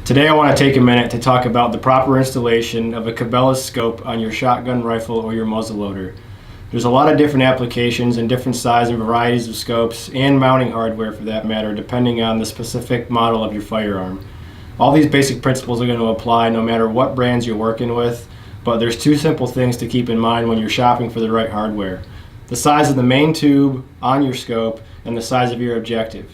Today I want to take a minute to talk about the proper installation of a Cabela's scope on your shotgun rifle or your muzzleloader. There's a lot of different applications and different size and varieties of scopes and mounting hardware for that matter, depending on the specific model of your firearm. All these basic principles are going to apply no matter what brands you're working with, but there's two simple things to keep in mind when you're shopping for the right hardware: the size of the main tube on your scope and the size of your objective.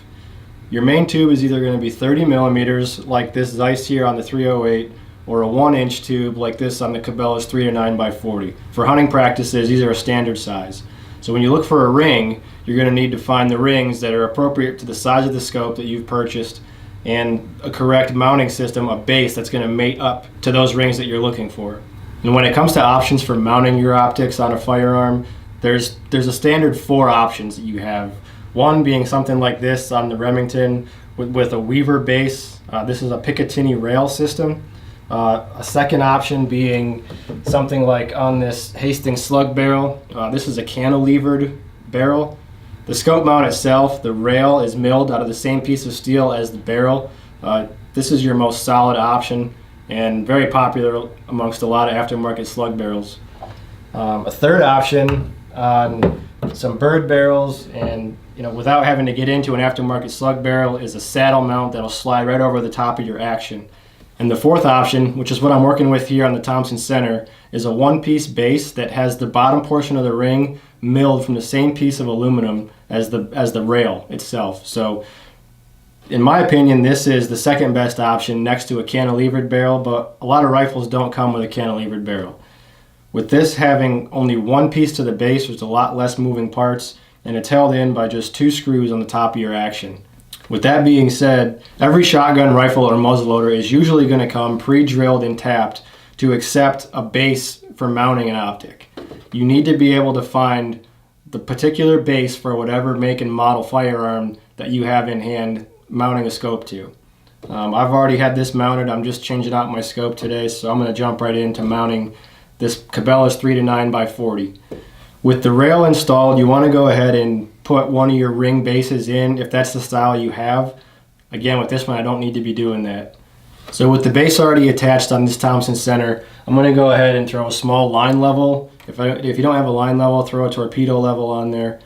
Your main tube is either going to be 30 millimeters like this Zeiss here on the 308, or a 1-inch tube like this on the Cabela's 3-9x40. For hunting practices, these are a standard size. So when you look for a ring, you're going to need to find the rings that are appropriate to the size of the scope that you've purchased and a correct mounting system, a base that's going to mate up to those rings that you're looking for. And when it comes to options for mounting your optics on a firearm, there's a standard 4 options that you have. One being something like this on the Remington with a Weaver base. This is a Picatinny rail system. A second option being something like on this Hastings slug barrel. This is a cantilevered barrel. The scope mount itself, the rail is milled out of the same piece of steel as the barrel. This is your most solid option and very popular amongst a lot of aftermarket slug barrels. A third option on some bird barrels, and without having to get into an aftermarket slug barrel, is a saddle mount that'll slide right over the top of your action. And the fourth option, which is what I'm working with here on the Thompson Center, is a one-piece base that has the bottom portion of the ring milled from the same piece of aluminum as the rail itself. So in my opinion, this is the second best option next to a cantilevered barrel, but a lot of rifles don't come with a cantilevered barrel. With this having only one piece to the base, there's a lot less moving parts, and it's held in by just 2 screws on the top of your action. With that being said, every shotgun, rifle, or muzzleloader is usually going to come pre-drilled and tapped to accept a base for mounting an optic. You need to be able to find the particular base for whatever make and model firearm that you have in hand mounting a scope to. I've already had this mounted. I'm just changing out my scope today, so I'm going to jump right into mounting this Cabela's 3-9x40. With the rail installed, you want to go ahead and put one of your ring bases in if that's the style you have. Again, with this one, I don't need to be doing that. So with the base already attached on this Thompson Center, I'm going to go ahead and throw a small line level. If you don't have a line level, throw a torpedo level on there.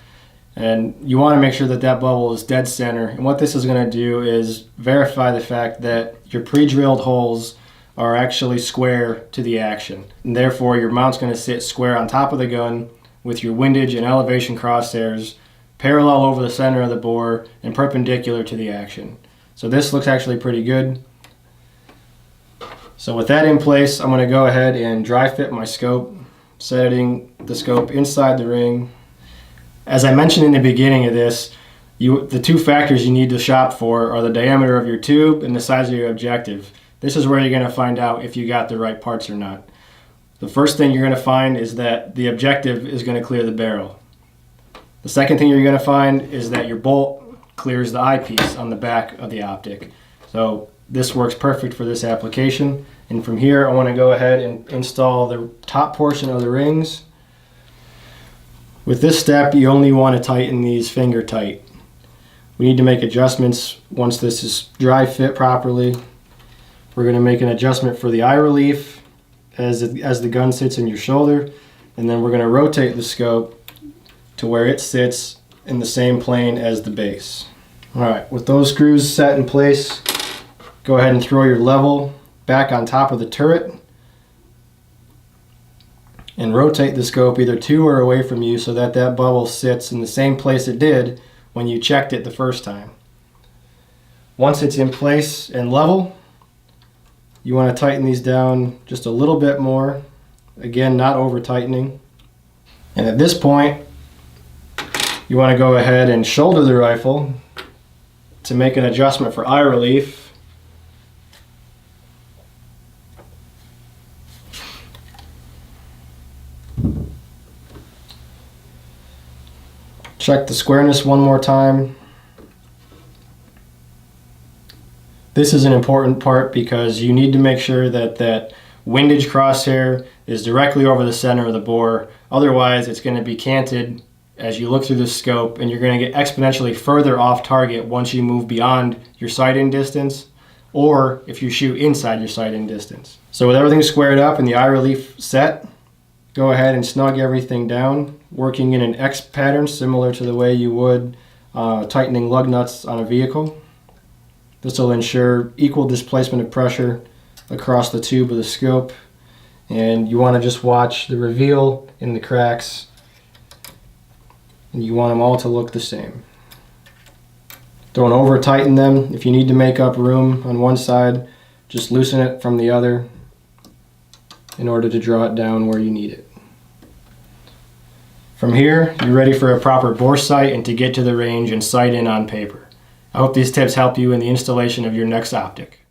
And you want to make sure that that bubble is dead center. And what this is going to do is verify the fact that your pre-drilled holes are actually square to the action. And therefore, your mount's going to sit square on top of the gun with your windage and elevation crosshairs parallel over the center of the bore and perpendicular to the action. So this looks actually pretty good. So with that in place, I'm going to go ahead and dry fit my scope, setting the scope inside the ring. As I mentioned in the beginning of this, the 2 factors you need to shop for are the diameter of your tube and the size of your objective. This is where you're going to find out if you got the right parts or not. The first thing you're going to find is that the objective is going to clear the barrel. The second thing you're going to find is that your bolt clears the eyepiece on the back of the optic. So this works perfect for this application. And from here, I want to go ahead and install the top portion of the rings. With this step, you only want to tighten these finger tight. We need to make adjustments once this is dry fit properly. We're going to make an adjustment for the eye relief as the gun sits in your shoulder, and then we're going to rotate the scope to where it sits in the same plane as the base. Alright, with those screws set in place, go ahead and throw your level back on top of the turret and rotate the scope either to or away from you so that that bubble sits in the same place it did when you checked it the first time. Once it's in place and level, you want to tighten these down just a little bit more. Again, not over tightening. And at this point, you want to go ahead and shoulder the rifle to make an adjustment for eye relief. Check the squareness one more time. This is an important part because you need to make sure that that windage crosshair is directly over the center of the bore. Otherwise, it's going to be canted as you look through the scope, and you're going to get exponentially further off target once you move beyond your sighting distance. or if you shoot inside your sighting distance. So with everything squared up and the eye relief set, go ahead and snug everything down, working in an X pattern similar to the way you would tightening lug nuts on a vehicle. This will ensure equal displacement of pressure across the tube of the scope, and you want to just watch the reveal in the cracks, and you want them all to look the same. Don't over tighten them. If you need to make up room on one side, just loosen it from the other in order to draw it down where you need it. From here, you're ready for a proper bore sight and to get to the range and sight in on paper. I hope these tips help you in the installation of your next optic.